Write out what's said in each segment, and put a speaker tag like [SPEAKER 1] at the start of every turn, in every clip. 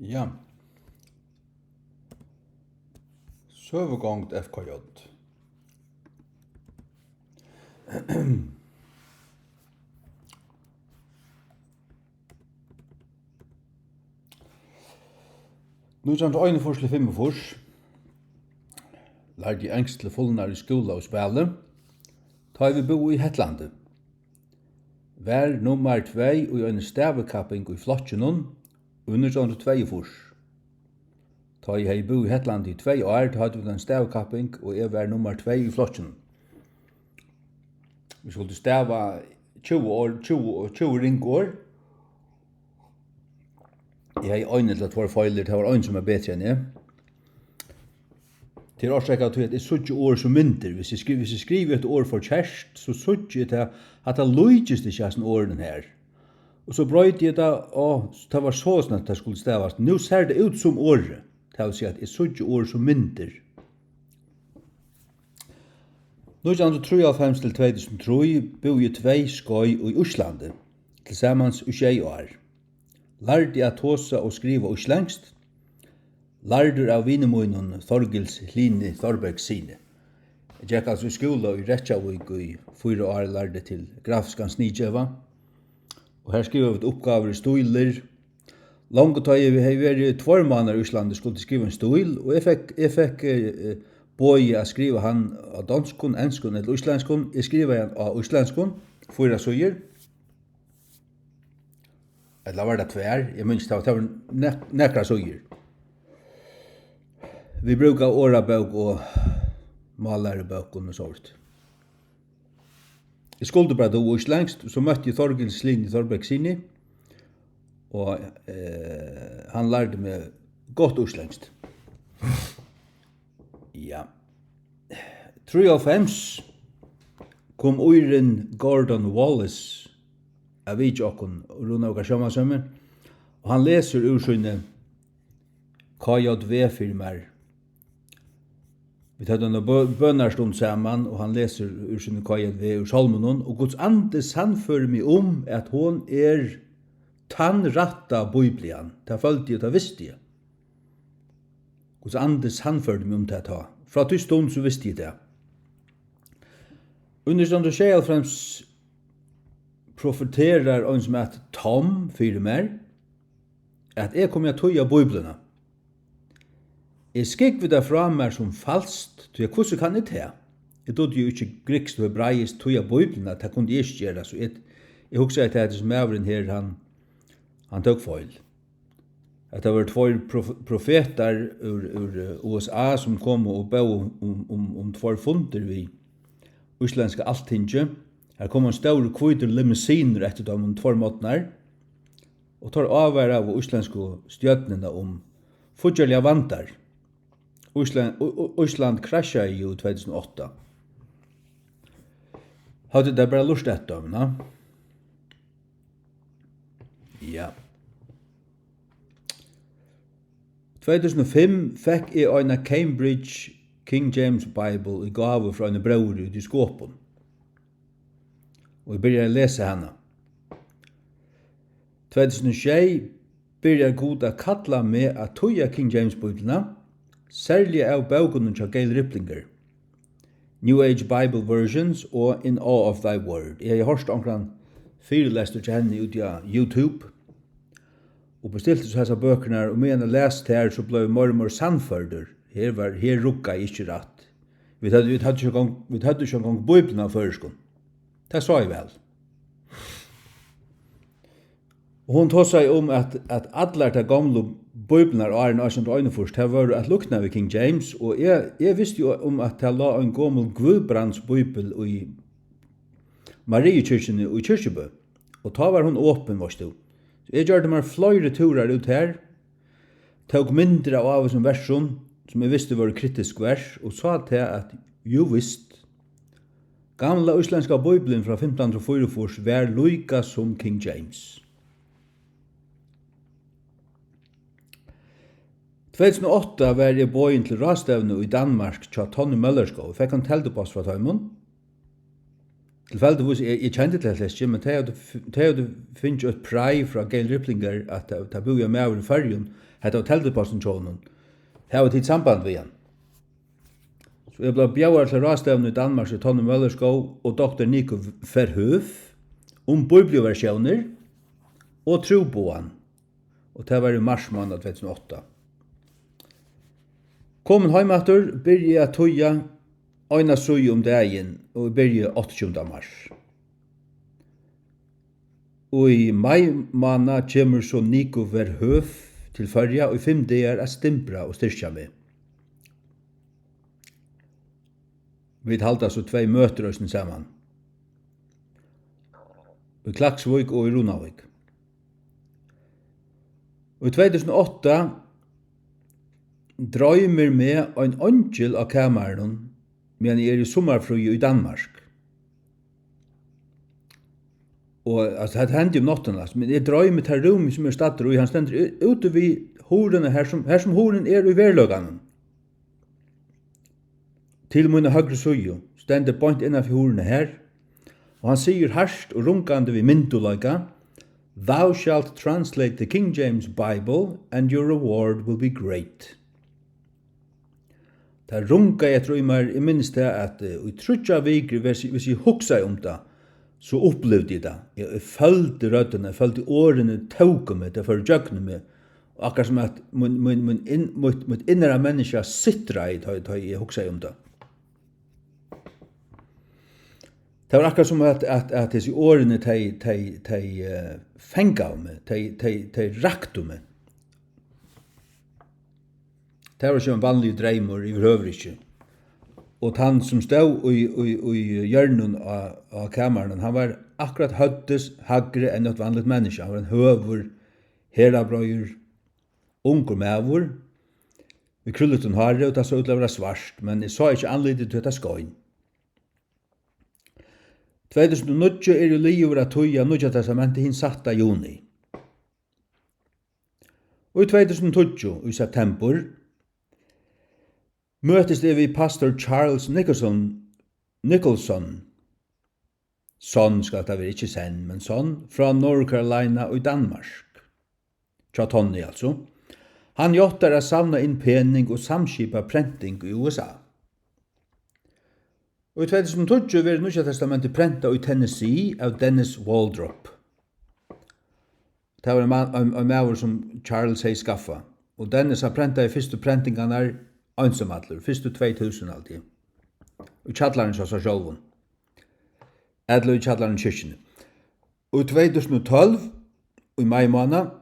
[SPEAKER 1] Ja. Søvergångt FKJ. Nu er det øyne til 45. Lærte jeg engst til fullnar i skola og spille. Ta vi bo i Hetlandet. Vær nummer 2 og en stavekapping i flotjenon under 22. Ta jeg hei bo i Hetlandet i 2 år, hadde vi en stavekapping og jeg var nummer 2 i flotjenon. Vi skulle stava 20 ringår. Jeg har øyne til at våre feiler, det var øyne som bedre enn jeg. Til årsak at det er suttje år som mynter. Hvis jeg skriver et år for kjerst, så suttje jeg at det løyges ikke av årene her. Og så brøyde jeg det, og det var så sånn at det skulle stavast. Nå ser det ut som året. Det vil si at det er suttje år som mynter. 1993 til 2003 bor jeg 2 skøy i Oslandet, tilsammans i 6 år. Lærte jeg tåsa og skriva uslengst, lærte av vinemunnen Þorgils Line Þorberg sine. Jeg gikk altså i skola i Reykjavik i 4 år, lærte til grafisk snigjeva, og her skriver vi oppgaver i stoiler. Langt da jeg har vært 2 måneder i Oslandet, skulle skrive en stoil, og jeg fikk bøye å skrive han av danskon, enskon eller uslenskon. Jeg skriver han av uslenskon, 4 søyer. Eller var det 2? Jeg minns det var nekra søyer. Vi brukar årabøk og mallærebøk og sånt. Jeg skulle bare do uslengst, så møtte jeg Þorgils Line Þorberg sine, og han lærte meg godt uslengst. Ja. 93 kom Øyren Gordon Wallace av vidjokken og Runa og Kashamasømmen, og han leser ur sine KJV-firmer. Vi tar denne bønnerstund sammen, og han leser ur sine KJV ur Salmonon, og Guds ande sannfører meg om at hon tannratta Biblian. Det følte jeg, det visste jeg. Guds ande sannførte meg om det ta. Fra til stund så visste jeg det. Under stund og fremst profeterar en som heter Tom fyrir meg, at jeg kommer til å tøye Biblene. Jeg skikk vi det fra meg som falskt, til hvordan kan jeg det? Jeg trodde jo ikke grekst og hebraisk tøye Biblene, det kunne jeg ikke gjøre, så jeg husker at det er som øvren her, han tøk feil. At det var 2 profeter ur USA som kom og bød om 2 funder vi uslenske alltinge. Her kom en stor kvitter limousiner etter dem om 2 måtner, og tar avvær av uslenske stjøtnene om fudgerlige vantar. Osland krasja i 2008. Hadde det bare lurt etter dem, na? Ja. 2005 fikk jeg en Cambridge King James Bible i gave fra en bror ut i skåpen. Og jeg begynner å lese henne. 2006 begynner god å kalla meg at tøya King James Biblene, særlig av bøkene til Gail Riplinger, New Age Bible Versions og In Awe of Thy Word. Jeg har hørt omkring 4 lester til henne ut av YouTube, og bestilte så hessa bøkene, og med en lest her, så ble mormor sannførder. Her rukka jeg ikke rett. Vi hadde ikke en gang Bibelen av føreskånd. Det sa jeg vel. Og hun tog seg om at alle de gamle Bibelen av Arne Arsent og Øynefors, det var at lukna ved King James, og jeg visste jo om at det la en gammel Gudbrands Bibel i Mariekirken i Kyrkjebø, og da var hun åpen, varst du. Jeg gjør det med flere turer ut her, tok mindre av som versjon, som jeg visste var kritisk vers, og sa til at jo visst, gamla uslenska Bibelen fra 1544 var lika som King James. 2008 var jeg bøyen til Rastevne i Danmark til Tony Møllerskov. Jeg fikk en teltepost fra Tøymon. Tilfeldigvis, jeg kjente til det, men det finnes et prei fra Gail Riplinger at det bor jeg med i Färjön, hette av telteposten tjånen. Her var tid samband med han. Så jeg ble bjauar til rastevnen i Danmark i Tonne Møllerskov og Dr. Nico Verhoef om bibelversjoner og troboan. Og det var i mars måned 2008. Kommen heimater byrja jeg tøya Øyna søy om dagen, og vi byrja 28. mars. Og i mai måned kommer så Nico Verhoef til Førja, og i 5 dager er stimpra og styrkja meg. Vi halda så 2 møter oss sammen. I Klaksvik og i Runavik. Og i 2008 drøymer med en angel av kameren men jeg er i sommerfri i Danmark. Og altså, det hendte jo notten, men jeg drøymer til rom som statter, og han stender ute ved horene her som horen er i verløgene. Til mine høyre søye, stender bort innenfor horene her, og han sier harsht og runkande ved myndulaga, Thou shalt translate the King James Bible, and your reward will be great. Det runka jeg tror jeg minns det at i trutja viker, hvis jeg huksa om det, så opplevde jeg det. Jeg følte røttene, jeg følte årene tåke meg, det for jøkne meg. Og akkurat som at mitt innere menneske sittra i da jeg huksa om det. Det var akkurat som at disse årene fenga av meg, de rakte meg. Det var ikke en vanlig dreimer i høver ikke. Og han som stod i hjørnen av kameren, han var akkurat høttes hagre enn et vanligt menneske. Han var en høver, herabrøyer, unger mæver. Vi krullet en hare, og det så ut til å være svart, men jeg sa ikke anledning til at det skøyn. 2009 er jo livet at tøya Nødja testamentet hinn satt av juni. Og i 2020, i september, møtes det vi pastor Charles Nicholson, son skal det være, ikke sen, men son, fra North Carolina og i Danmark. Tja Tony altså. Han jottar å savna inn pening og samskipa prenting i USA. Og i 2020 var Nødja testamentet prenta i Tennessee av Dennis Waldrop. Det var en maver som Charles hei skaffa. Og Dennis har prenta i første prentingene einsamallir, fyrstu 2000 alltid. Og tjallaren så sjálvun. Edlu i tjallaren kyrkjene. Og 2012, i mai måned,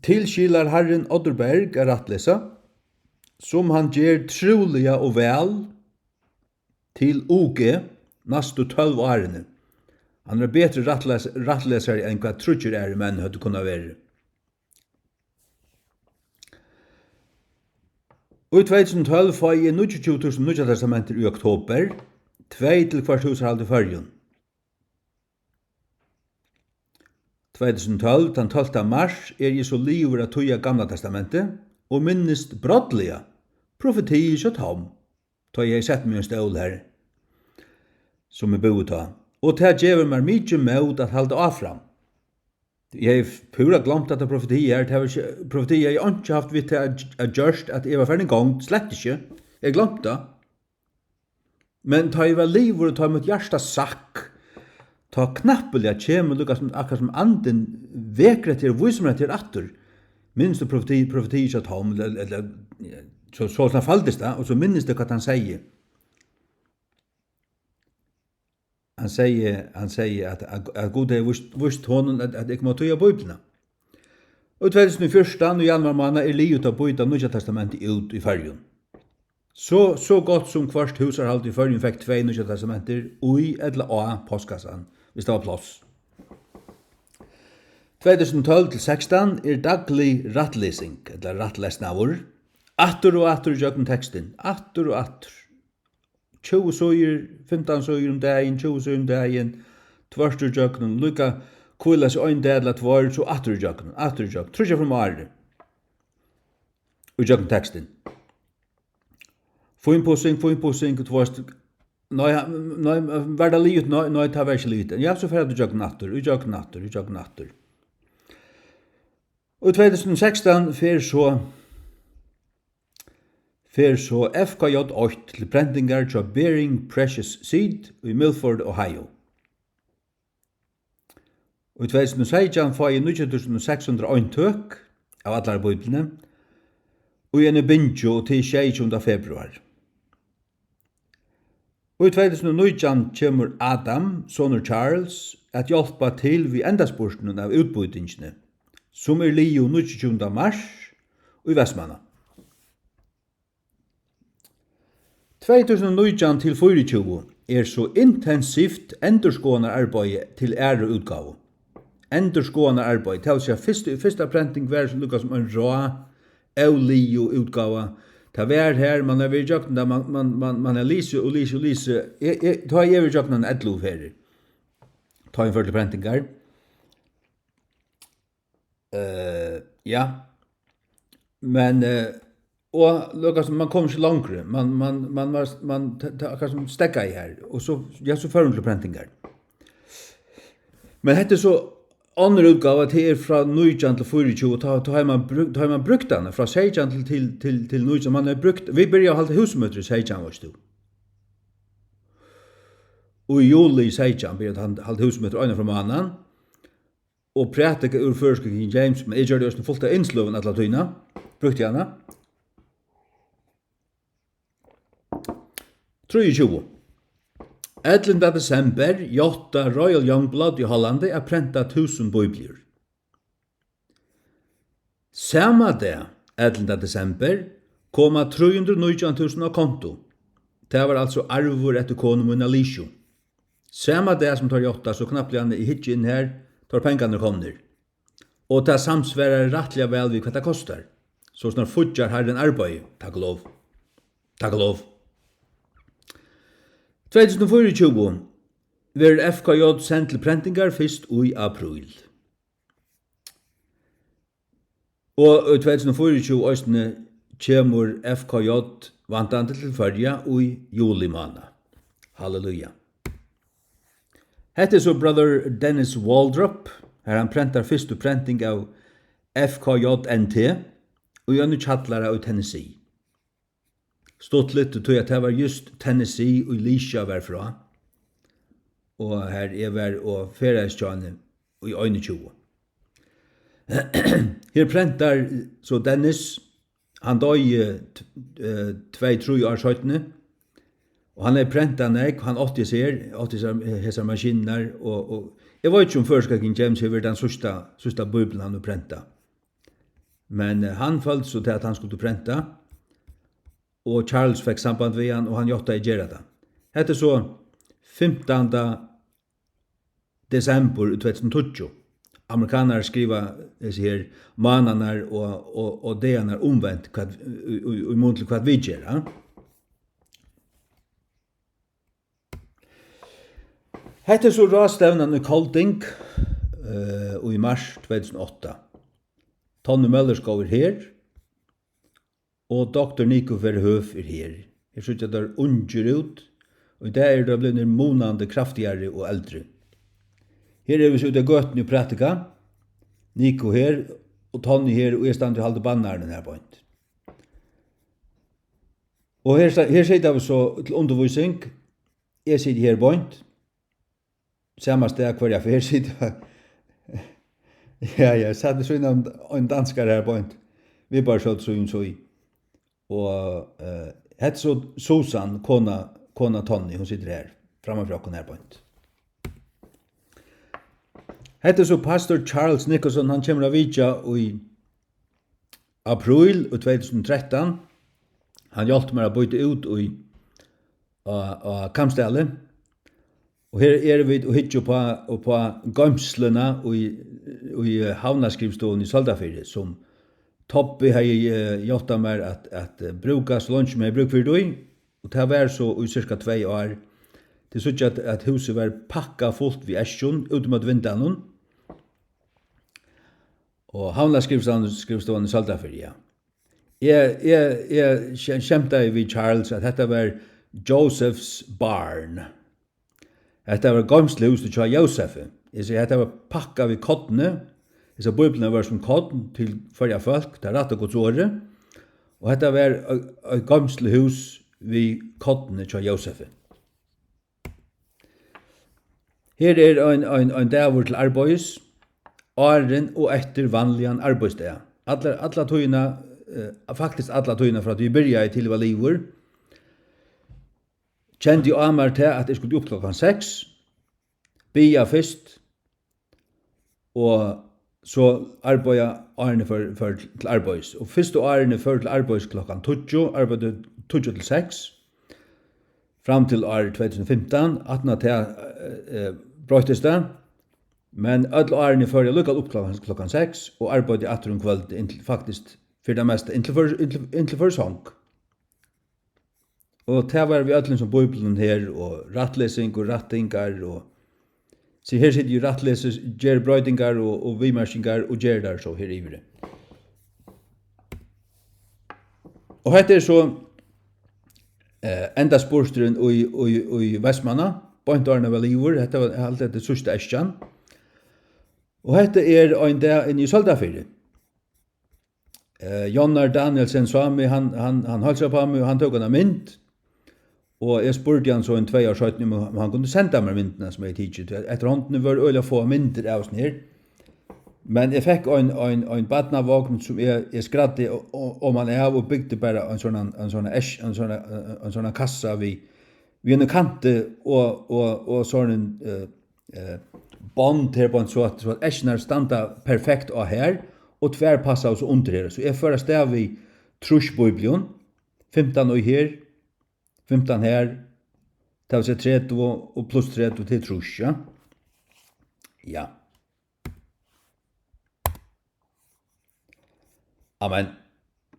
[SPEAKER 1] tilskilar Herren Odderberg er rattlesa, som han gjer truliga og vel til UG nastu 12 årene. Han er betre rattlesare enn hva trutjer er menn høyde kunna være. Og i 2012 får jeg 29.000 Nødja testamenter i oktober, 2 til hvert hushold i Färjön. 2012, den 12. mars, er jeg så livet av tøya gamla testamentet, og minnest brottliga, profeti så tom, da jeg sett meg en stål her, som jeg bor ta. Og det gjør meg mye med at halde avfram. Jeg har pura glemt at det profeti er, profeti jeg har ikke haft vidt til gjørst at jeg var ferdig en gang, slett ikke. Jeg glemt det. Men da jeg var livet og ta mitt hjärsta sakk, ta knappelig at kjemur lukka som akkurat som anden vekret til visumret til atter, minst du profeti ikke at ham, eller så sånn faldest det, og så minnes det hva han sier. Han sier at Gud har vist honom at jeg må tøya Bibelna. Og 2014, i januar måned, er livet av Bibelen Nødja testamentet ut i Färjön. Så godt som hvert husarhald i Färjön fikk 2 Nødja testamenter ui eller a postkassan, hvis det var plass. 2012-16 er daglig rattlesing, eller rattlesnavur, atter og atter i jøkken teksten, atter og atter. 20 søyer, 15 søyer om dagen, 20 søyer om dagen, tverst i jøkken, lukka kvilla seg ein dag eller tvær, så atter i jøkken, trusja fra Mare. Og jøkken teksten. Fynpussing, tverst var det livet, nei, det var ikke livet. Ja, så fer du jøgn natter. Og i 2016 fer så FKJ8 til prentingar til Bearing Precious Seed i Milford, Ohio. Og i 2016 får jeg 9600 eintøk av allar bøyblene, og i en bindjo til 16. februar. Og i 2019 kommer Adam, sonur Charles, at hjelpa til vi endaspurten av utbøytingene, som Lio 29. mars i Vestmanna. 2019 til 24 så intensivt endurskående arbeid til ære utgave. Endurskående arbeid, til å si første prenting var som lukket som en rå, Lio utgave. Det var her, man har vært jøkken, man har lyse. Da har jeg vært jøkken en edlov her. Ta en første prentingar. Ja. Men og lukkas man kommer så langre. Man tar som stekka I her og så så fører til prentingar. Men hette så andre utgave til fra 19 til 24 ta har man brukt den fra 16 til 19 man har brukt. Vi börjar å halda husmøter I 16 års to. Og I juli 16 börjar halda husmøter øyne fra mannen. Og prætika ur førske King James, men jeg gjør det også fullt av innsloven at latina. Brukte jeg henne. 23. 11. desember, jotta Royal Youngblood I Hollandi a prenta 1000 bøyblir. Samma dag, 11. desember, koma 319.000 av konto. Det var altså arvor etter konum og Alisho. Samma dag som tar jotta, så knapplig han I hitje inn her, tar pengarna kommer. Og det samsværer rettelig vel vi hva det kostar. Så snart futjar har den arbeid, takk og lov. Takk og lov. 2024 vil FKJ sendt til prentingar først I april. Og I 2024 østene kommer FKJ vantande til førja I juli måned. Halleluja. Hette så brother Dennis Waldrop, her han prentar første prenting av FKJNT, og Jønne Chatlara av Tennessee. Stått litt og tog at det var just Tennessee og Elisha var fra, og her var og ferdagsjane I 21. Her prentar så Dennis, han døg 2-3 år søytene, og han prentat nek, han 80 hesar maskiner, og jeg vet ikke om først King James hever den sørsta bibelen han prenta. Men han følte så til at han skulle prenta, og Charles fikk samband ved han, og han gjorde I gjøre det. Hette så 15. desember 2020. Amerikanere skriver disse her mananar og deanar omvendt I mån til hva vi gjør. Hette så råstevnen I Kolding I mars 2008. Tonne Møller skal her, og Dr. Nico Verhoef her. Jeg synes at det unger ut, og det det blitt månande kraftigere og eldre. Her vi så ut av gøtten I pratika, Nico her, og Tonne her, og jeg stand til halde bannaren her på. Og her sitter vi så til undervisning, jeg sitter her på. Samma sted hver jeg, for her sitter jeg satt så innan en danskar her på. Vi bare så I. Og hette så Susan, kona Tony, hun sitter her, framför oss her på. Hette så pastor Charles Nicholson, han kommer av vidja I april 2013. Han hjalp meg å bytte ut I Kamstelle. Og her vi og hitjo på gømslene I havnaskrivstolen I Saldafire, som Toppi har hjelpt meg at bruka så langt som jeg bruk for det, og det var så I cirka 2 år, til så at huset var pakka fullt vid æsjon, ute mot vindan. Og havnaskrivstolen I Saldafire, ja. Jeg kjemta vid Charles at dette var Joseph's barn. Hetta var gamsle huset til Josefe. Jeg sier hetta var pakka vid kodne. Jeg sier Bibelen var som kodn til førja folk, det er rett og Guds åre. Og hetta var et gamsle hus vid kodne til Josefe. Her er en davur til arbeids, åren og etter vanligan arbeidsdag. Alla tøyna, faktisk alla tøyna fra at vi byrja i til var livur, kjente jo amar til at jeg skulle opp klokkan 6, bya først, og så arbeida årene for til arbeids. Og første årene for til arbeids klokkan 20, arbeidde 20 til 6, fram til år 2015, 18 til brøytes det, men alle årene før jeg lukket opp klokkan 6, og arbeidde etter om kveld, faktisk for det meste, inntil for sång. Og det var vi alle som Bibelen her, og rattlesing og rattingar, og så her sitter jo rattleses, gjer brøydingar og vimersingar, og gjer der så her ivre. Og hette er så enda sporsteren i Vestmanna, Pointarna var livur, hetta var alt det sørste æskjan. Og hetta er ein dag inn i Søltafyri. Jonnar Danielsen Swami, han halsa på meg, og han tok en mynd, og jeg spurte han så en 2 år siden om han kunne senda meg myndene som jeg tidsi. Etter hånden var øyla få mynder av oss her. Men jeg fikk en badnavågn som jeg skradde om han av, og bygde bare en sånn kassa vi en kante og sånn bond her på en så at æskenar standa perfekt av her, og tverpassa oss under her. Så jeg fører stav i trusbibelen, 15 og her, 15 her, det vil si 30 og pluss 30 til trus, ja. Ja. Amen.